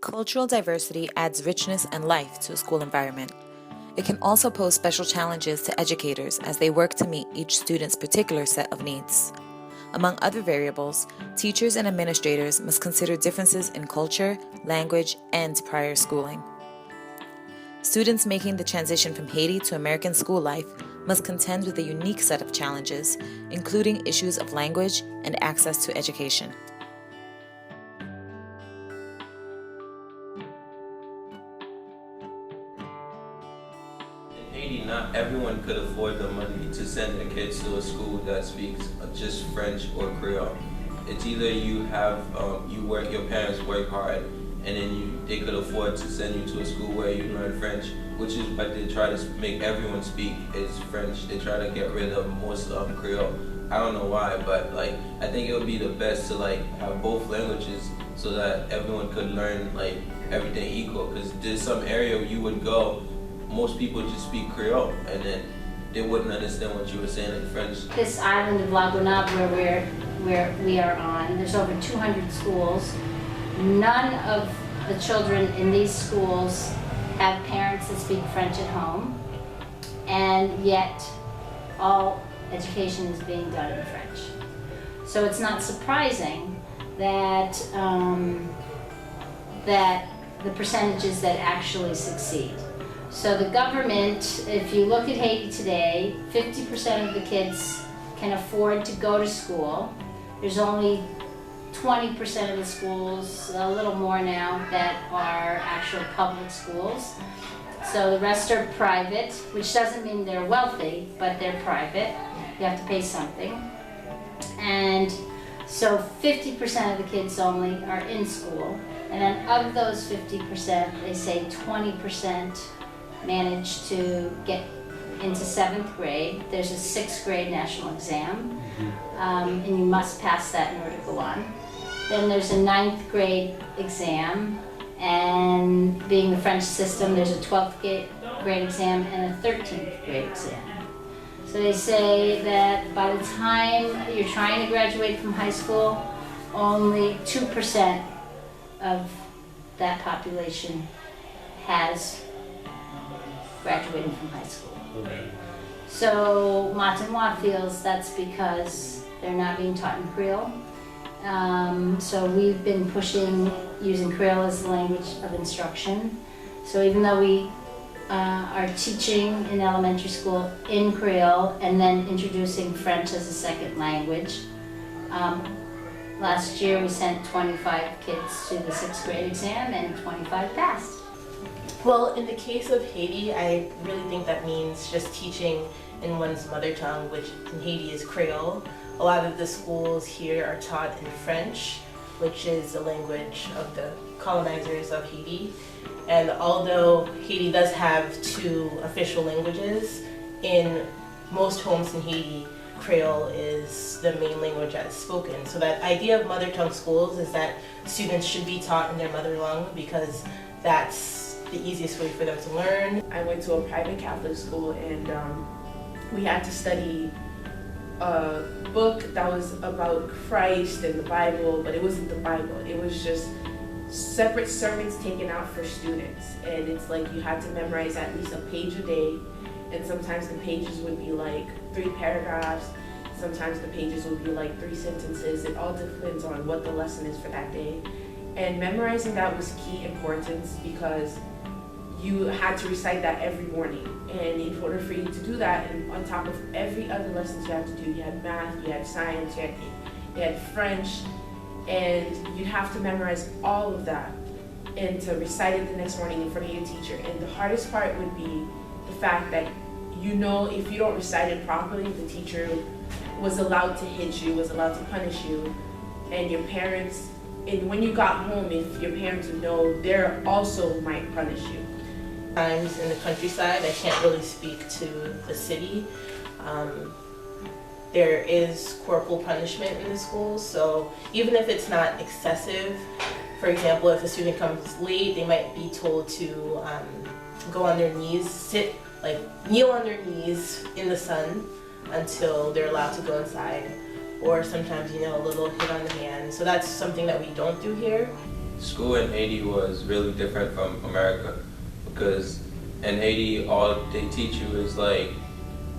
Cultural diversity adds richness and life to a school environment. It can also pose special challenges to educators as they work to meet each student's particular set of needs. Among other variables, teachers and administrators must consider differences in culture, language, and prior schooling. Students making the transition from Haiti to American school life must contend with a unique set of challenges, including issues of language and access to education. In Haiti, not everyone could afford the money to send their kids to a school that speaks just French or Creole. It's either you have your parents work hard, and then they could afford to send you to a school where you learn French, which is what they try to make everyone speak is French. They try to get rid of most of Creole. I don't know why, but I think it would be the best to have both languages so that everyone could learn everything equal. Because there's some area you would go, most people just speak Creole, and then they wouldn't understand what you were saying in French. This island of La Gonave where we are on, there's over 200 schools. None of the children in these schools have parents that speak French at home, and yet all education is being done in French. So it's not surprising that that the percentages that actually succeed. So the government, if you look at Haiti today, 50% of the kids can afford to go to school. There's only 20% of the schools, a little more now, that are actual public schools. So the rest are private, which doesn't mean they're wealthy, but they're private. You have to pay something. And so 50% of the kids only are in school. And then of those 50%, they say 20% manage to get into 7th grade. There's a 6th grade national exam, and you must pass that in order to go on. Then there's a 9th grade exam, and being the French system, there's a 12th grade exam and a 13th grade exam. So they say that by the time you're trying to graduate from high school, only 2% of that population has graduated from high school. So Matanois feels that's because they're not being taught in Creole. So we've been pushing using Creole as the language of instruction. So even though we are teaching in elementary school in Creole and then introducing French as a second language, last year we sent 25 kids to the 6th grade exam and 25 passed. Well, in the case of Haiti, I really think that means just teaching in one's mother tongue, which in Haiti is Creole. A lot of the schools here are taught in French, which is the language of the colonizers of Haiti. And although Haiti does have 2 official languages, in most homes in Haiti, Creole is the main language that is spoken. So that idea of mother tongue schools is that students should be taught in their mother tongue because that's the easiest way for them to learn. I went to a private Catholic school, and we had to study a book that was about Christ and the Bible, but it wasn't the Bible. It was just separate sermons taken out for students, and it's like you had to memorize at least a page a day, and sometimes the pages would be 3 paragraphs, sometimes the pages would be 3 sentences. It all depends on what the lesson is for that day. And memorizing that was key importance because you had to recite that every morning. And in order for you to do that, and on top of every other lessons you had to do, you had math, you had science, you had French, and you'd have to memorize all of that and to recite it the next morning in front of your teacher. And the hardest part would be the fact that if you don't recite it properly, the teacher was allowed to hit you, was allowed to punish you, and your parents, and when you got home, if your parents would know, they also might punish you. Times in the countryside, I can't really speak to the city. There is corporal punishment in the schools, so even if it's not excessive, for example, if a student comes late, they might be told to go on their knees, kneel on their knees in the sun until they're allowed to go inside. Or sometimes, a little hit on the hand. So that's something that we don't do here. School in Haiti was really different from America because in Haiti, all they teach you is like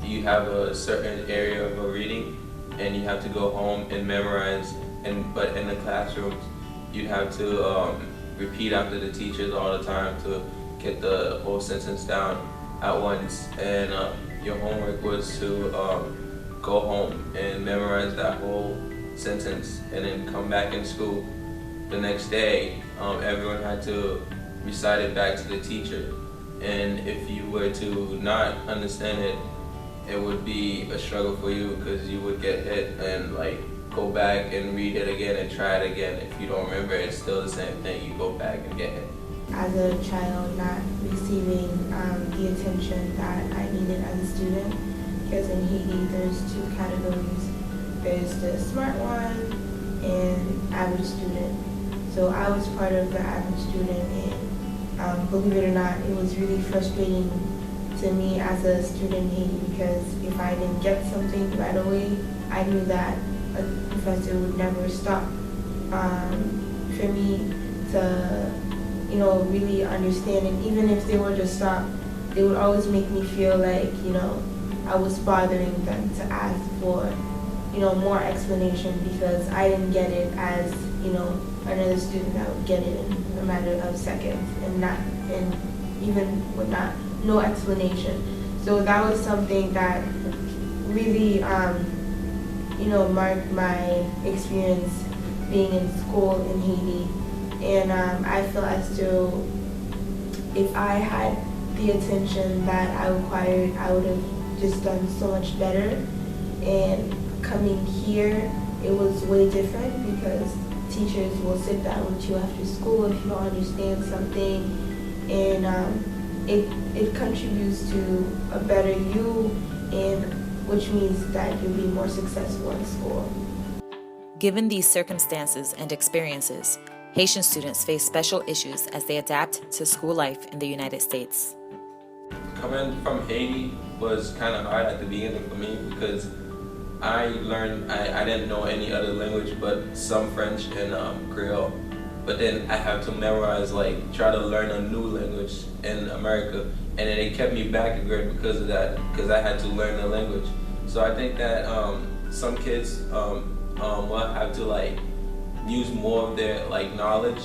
you have a certain area of a reading and you have to go home and memorize. But in the classrooms, you'd have to repeat after the teachers all the time to get the whole sentence down at once. And your homework was to go home and memorize that whole sentence and then come back in school the next day. Everyone had to recite it back to the teacher. And if you were to not understand it, it would be a struggle for you because you would get hit and like go back and read it again and try it again. If you don't remember, it's still the same thing. You go back and get hit. As a child, not receiving the attention that I needed as a student, because in Haiti there's two categories. There's the smart one and average student. So I was part of the average student, and believe it or not, it was really frustrating to me as a student in Haiti because if I didn't get something right away, I knew that a professor would never stop for me to, really understand. And even if they were to stop, they would always make me feel like, I was bothering them to ask for, more explanation because I didn't get it as, another student that would get it in a matter of seconds and even with no explanation. So that was something that really, marked my experience being in school in Haiti. And I feel as though if I had the attention that I required, I would have just done so much better. And coming here, it was way different because teachers will sit down with you after school if you don't understand something, and it contributes to a better you, and which means that you'll be more successful in school. Given these circumstances and experiences, Haitian students face special issues as they adapt to school life in the United States. Coming from Haiti was kind of hard at the beginning for me because I didn't know any other language but some French and Creole. But then I have to memorize, try to learn a new language in America. And then it kept me back a grade because of that, because I had to learn the language. So I think that some kids will have to use more of their knowledge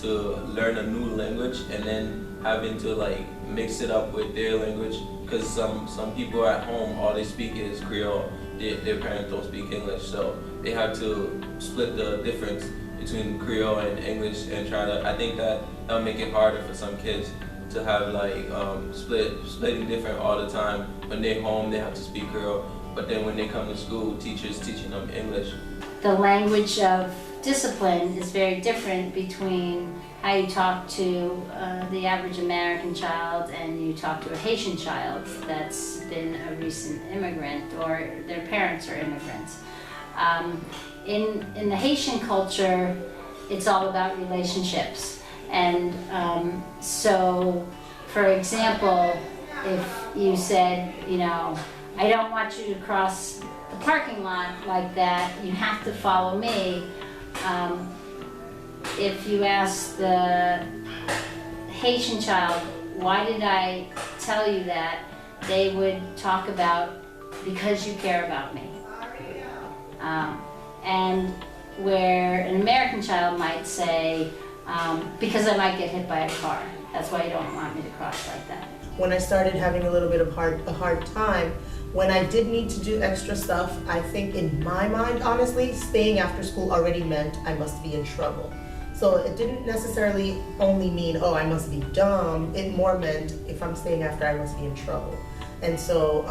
to learn a new language and then having to mix it up with their language. Because some people at home, all they speak is Creole. Their parents don't speak English, so they have to split the difference between Creole and English and I think that'll make it harder for some kids to have splitting different all the time. When they're home, they have to speak Creole, but then when they come to school, teachers teaching them English. The language of discipline is very different between how you talk to the average American child and you talk to a Haitian child that's been a recent immigrant or their parents are immigrants. In the Haitian culture, it's all about relationships. And so, for example, if you said, I don't want you to cross the parking lot like that, you have to follow me. If you ask the Haitian child, why did I tell you that, they would talk about, because you care about me. And where an American child might say, because I might get hit by a car. That's why you don't want me to cross like that. When I started having a little bit of a hard time, when I did need to do extra stuff, I think in my mind, honestly, staying after school already meant I must be in trouble. So it didn't necessarily only mean, oh, I must be dumb. It more meant if I'm staying after, I must be in trouble. And so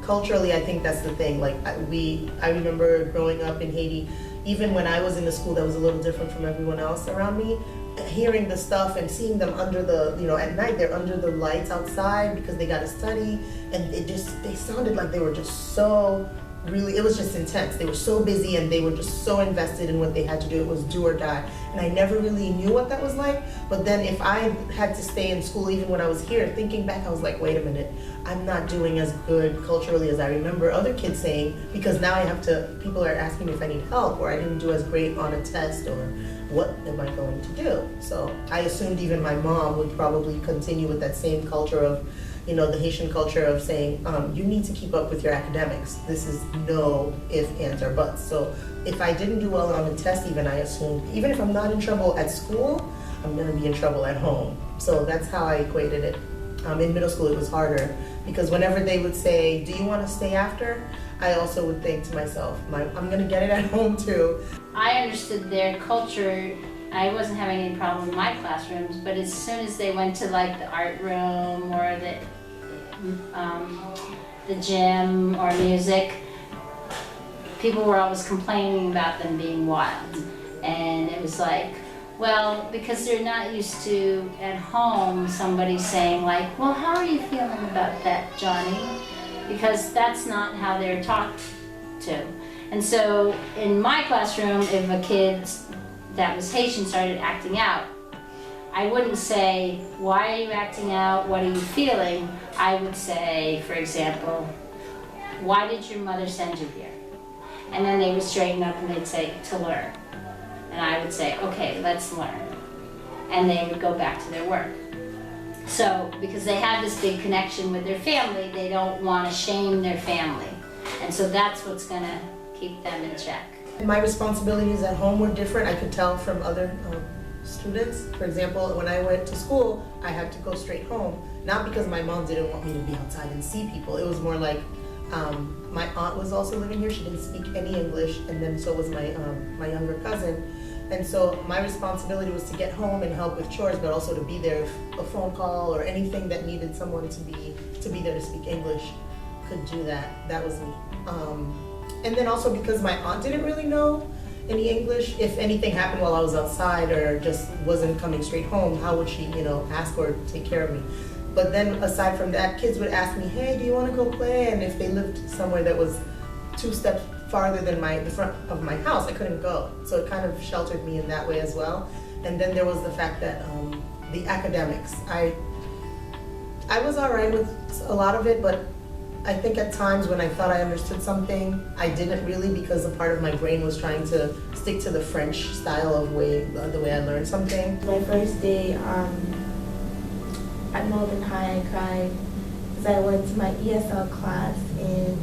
culturally, I think that's the thing. I remember growing up in Haiti, even when I was in the school that was a little different from everyone else around me, hearing the stuff and seeing them under the, at night they're under the lights outside because they got to study, and they sounded like they were just so really, it was just intense. They were so busy and they were just so invested in what they had to do. It was do or die. And I never really knew what that was like. But then if I had to stay in school even when I was here, thinking back, I was like, wait a minute, I'm not doing as good culturally as I remember other kids saying, because now I have to, people are asking me if I need help, or I didn't do as great on a test, or what am I going to do? So I assumed even my mom would probably continue with that same culture of, you know, the Haitian culture of saying, you need to keep up with your academics. This is no ifs, ands, or buts. So if I didn't do well on a test even, I assumed, even if I'm not in trouble at school, I'm gonna be in trouble at home. So that's how I equated it. In middle school, it was harder because whenever they would say, do you wanna stay after? I also would think to myself, I'm gonna get it at home too. I understood their culture. I wasn't having any problem in my classrooms, but as soon as they went to like the art room or the gym or music, people were always complaining about them being wild. And it was like, well, because they're not used to at home somebody saying like, well, how are you feeling about that, Johnny? Because that's not how they're talked to. And so in my classroom, if a kid that was Haitian started acting out, I wouldn't say, why are you acting out? What are you feeling? I would say, for example, why did your mother send you here? And then they would straighten up and they'd say, to learn. And I would say, okay, let's learn. And they would go back to their work. So, because they have this big connection with their family, they don't want to shame their family. And so that's what's going to keep them in check. My responsibilities at home were different. I could tell from other students. For example, when I went to school, I had to go straight home. Not because my mom didn't want me to be outside and see people. It was more like my aunt was also living here. She didn't speak any English, and then so was my younger cousin. And so my responsibility was to get home and help with chores, but also to be there if a phone call or anything that needed someone to be there to speak English could do that. That was me. And then also because my aunt didn't really know any English, if anything happened while I was outside or just wasn't coming straight home, how would she, ask or take care of me? But then aside from that, kids would ask me, hey, do you want to go play? And if they lived somewhere that was 2 steps farther than the front of my house, I couldn't go. So it kind of sheltered me in that way as well. And then there was the fact that the academics, I was all right with a lot of it, but I think at times when I thought I understood something, I didn't really, because a part of my brain was trying to stick to the French style of the way I learned something. My first day at Northern High, I cried because I went to my ESL class and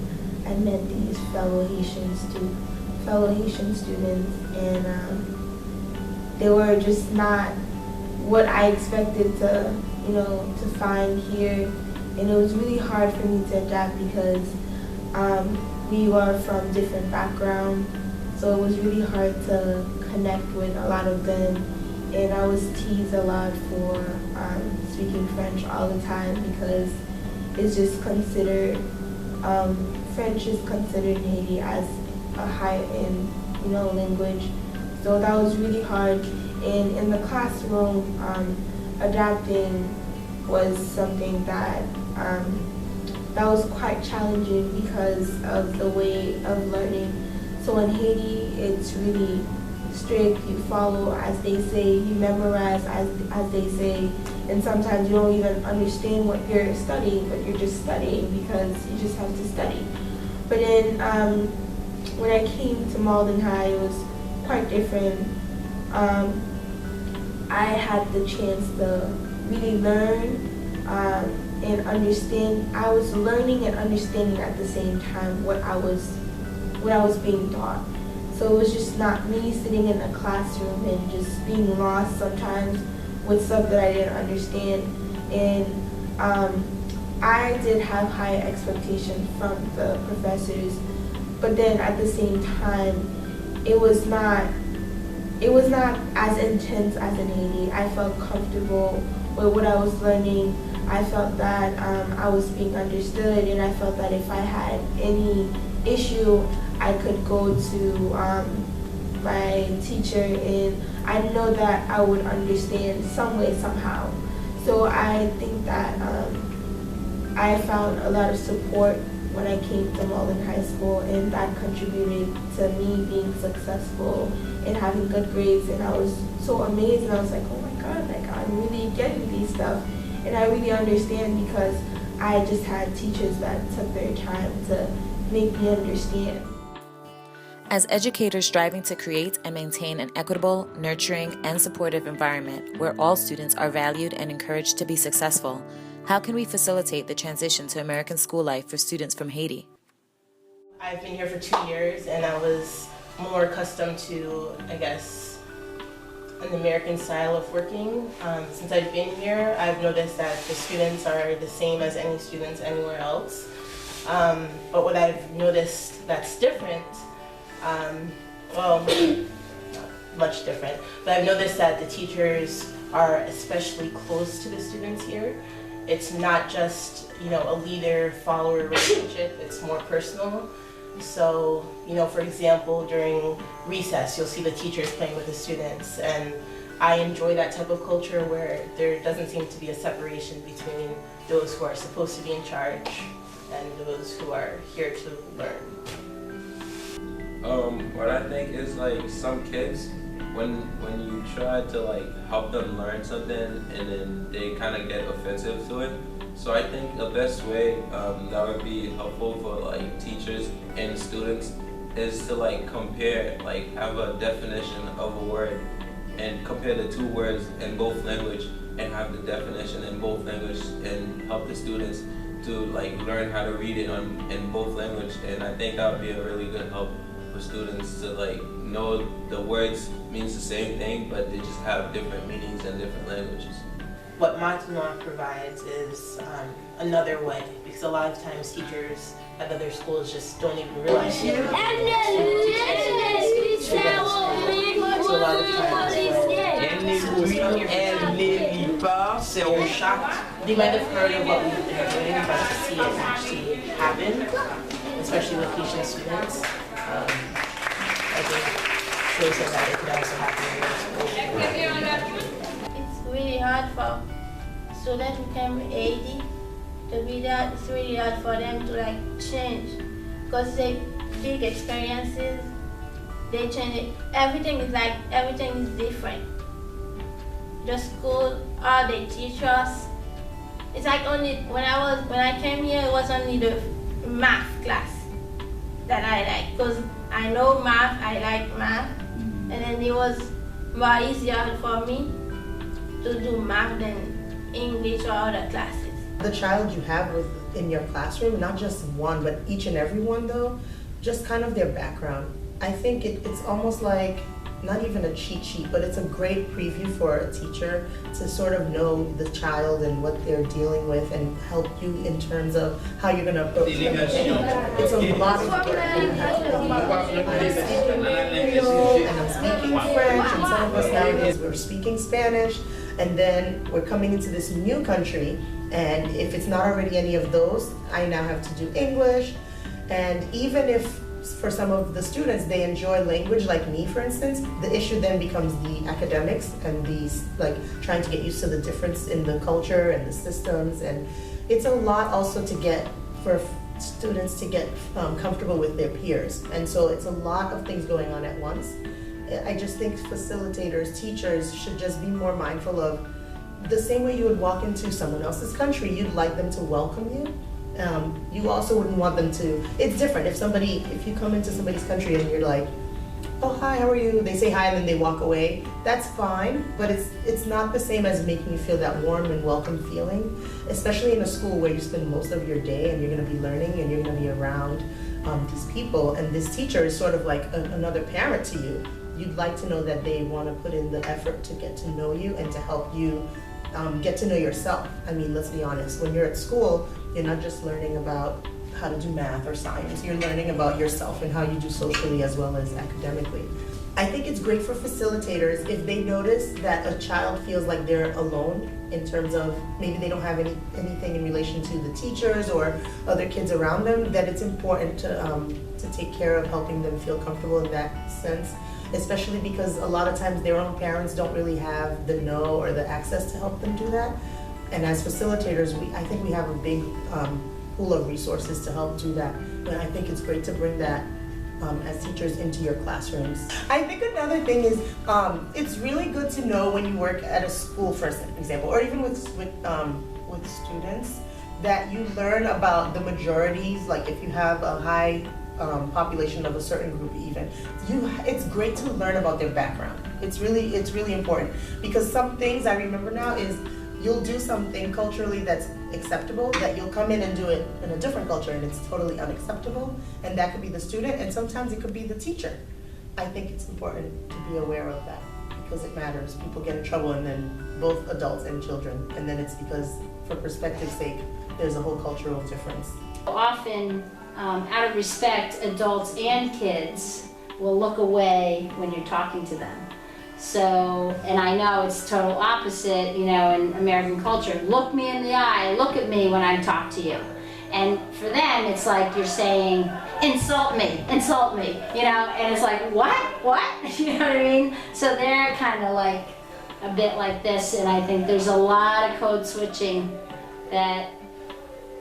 I met these fellow Haitian students, and they were just not what I expected to find here. And it was really hard for me to adapt because we were from different backgrounds, so it was really hard to connect with a lot of them. And I was teased a lot for speaking French all the time because it's just considered, French is considered in Haiti as a higher-end, language. So that was really hard. And in the classroom, adapting was something that was quite challenging because of the way of learning. So in Haiti, it's really strict. You follow as they say, you memorize as they say, and sometimes you don't even understand what you're studying, but you're just studying because you just have to study. But then when I came to Malden High, it was quite different. I had the chance to really learn and understand. I was learning and understanding at the same time what I was being taught. So it was just not me sitting in a classroom and just being lost sometimes with stuff that I didn't understand. And I did have high expectations from the professors, but then at the same time, it was not as intense as in Haiti. I felt comfortable with what I was learning. I felt that I was being understood, and I felt that if I had any issue, I could go to my teacher, and I know that I would understand some way, somehow. So I think that I found a lot of support when I came to Malden High School, and that contributed to me being successful and having good grades. And I was so amazed, and I was like, oh my God, like I'm really getting these stuff. And I really understand because I just had teachers that took their time to make me understand. As educators striving to create and maintain an equitable, nurturing, and supportive environment where all students are valued and encouraged to be successful, how can we facilitate the transition to American school life for students from Haiti? I've been here for 2 years, and I was more accustomed to, I guess, an American style of working. Since I've been here, I've noticed that the students are the same as any students anywhere else. But what I've noticed that's different, well, not much different, but I've noticed that the teachers are especially close to the students here. It's not just, a leader-follower relationship, it's more personal. So, for example, during recess, you'll see the teachers playing with the students, and I enjoy that type of culture where there doesn't seem to be a separation between those who are supposed to be in charge and those who are here to learn. What I think is like some kids, when you try to help them learn something and then they kind of get offensive to it. So I think the best way that would be helpful for teachers and students is to compare, have a definition of a word and compare the two words in both language and have the definition in both language and help the students to learn how to read it in both language. And I think that would be a really good help for students to know the words means the same thing, but they just have different meanings in different languages. What Matuna provides is another way, because a lot of times teachers at other schools just don't even realize it. So a lot of times they might have heard of what we've been doing, but to see it actually happen, especially with Haitian students, I think shows them that it could also happen in their school. It's really hard for students who came from Haiti to be that. It's really hard for them to change because they big experiences. They change it. Everything is different. The school, how they teach us. It's only when I came here, it was only the math class that I like, because I know math, I like math, and then it was more easier for me to do math than English or other classes. The child you have in your classroom, not just one, but each and every one though, just kind of their background. I think it's almost like not even a cheat sheet, but it's a great preview for a teacher to sort of know the child and what they're dealing with and help you in terms of how you're going to approach it. It's a lot of work. And I'm speaking French, and some of us nowadays we're speaking Spanish, and then we're coming into this new country, and if it's not already any of those, I now have to do English. And even if for some of the students, they enjoy language, like me, for instance, the issue then becomes the academics and these trying to get used to the difference in the culture and the systems. And it's a lot also to get for students to get comfortable with their peers. And so it's a lot of things going on at once. I just think facilitators, teachers should just be more mindful of the same way you would walk into someone else's country, you'd like them to welcome you. You also wouldn't want them to, it's different if you come into somebody's country and you're like, oh hi, how are you? They say hi and then they walk away. That's fine, but it's not the same as making you feel that warm and welcome feeling, especially in a school where you spend most of your day and you're gonna be learning and you're gonna be around these people, and this teacher is sort of like another parent to you. You'd like to know that they wanna put in the effort to get to know you and to help you get to know yourself. I mean, let's be honest, when you're at school, you're not just learning about how to do math or science, you're learning about yourself and how you do socially as well as academically. I think it's great for facilitators if they notice that a child feels like they're alone in terms of maybe they don't have anything in relation to the teachers or other kids around them, that it's important to take care of helping them feel comfortable in that sense, especially because a lot of times their own parents don't really have the know or the access to help them do that. And as facilitators, I think we have a big pool of resources to help do that. And I think it's great to bring that as teachers into your classrooms. I think another thing is it's really good to know when you work at a school, for example, or even with students, that you learn about the majorities. Like if you have a high population of a certain group, even it's great to learn about their background. It's really important, because some things I remember now is you'll do something culturally that's acceptable, that you'll come in and do it in a different culture and it's totally unacceptable, and that could be the student, and sometimes it could be the teacher. I think it's important to be aware of that, because it matters. People get in trouble, and then both adults and children, and then it's because, for perspective's sake, there's a whole cultural difference. Often, out of respect, adults and kids will look away when you're talking to them. So, and I know it's total opposite, in American culture. Look me in the eye, look at me when I talk to you. And for them, it's like you're saying, insult me, and it's like, what? You know what I mean? So they're kind of like a bit like this, and I think there's a lot of code switching that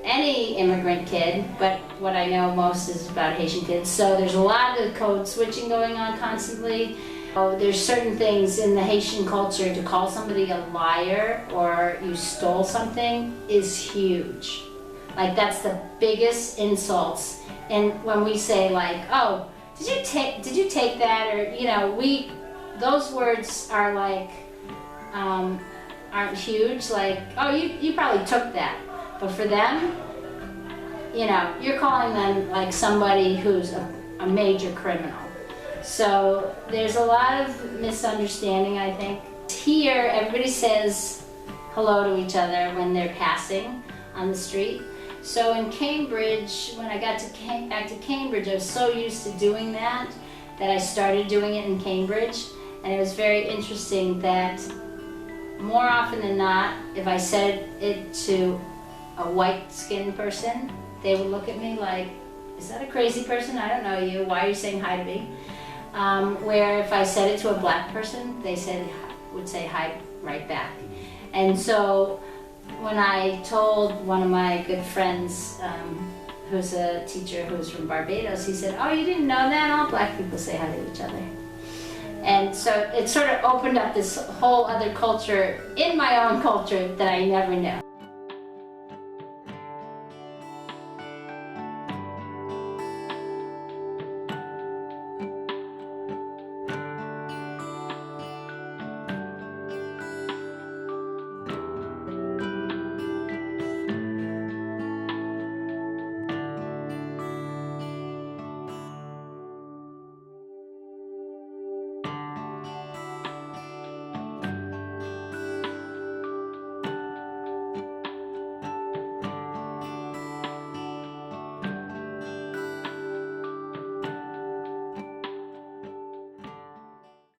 any immigrant kid, but what I know most is about Haitian kids. So there's a lot of code switching going on constantly. There's certain things in the Haitian culture, to call somebody a liar or you stole something is huge. Like, that's the biggest insults. And when we say like, oh, did you take that? Or, those words are like, aren't huge. Like, oh, you probably took that. But for them, you're calling them like somebody who's a major criminal. So there's a lot of misunderstanding, I think. Here, everybody says hello to each other when they're passing on the street. So in Cambridge, when I got back to Cambridge, I was so used to doing that I started doing it in Cambridge. And it was very interesting that more often than not, if I said it to a white-skinned person, they would look at me like, is that a crazy person? I don't know you. Why are you saying hi to me? Where if I said it to a black person, they would say hi right back. And so when I told one of my good friends, who's a teacher who's from Barbados, he said, oh, you didn't know that? All black people say hi to each other. And so it sort of opened up this whole other culture in my own culture that I never knew.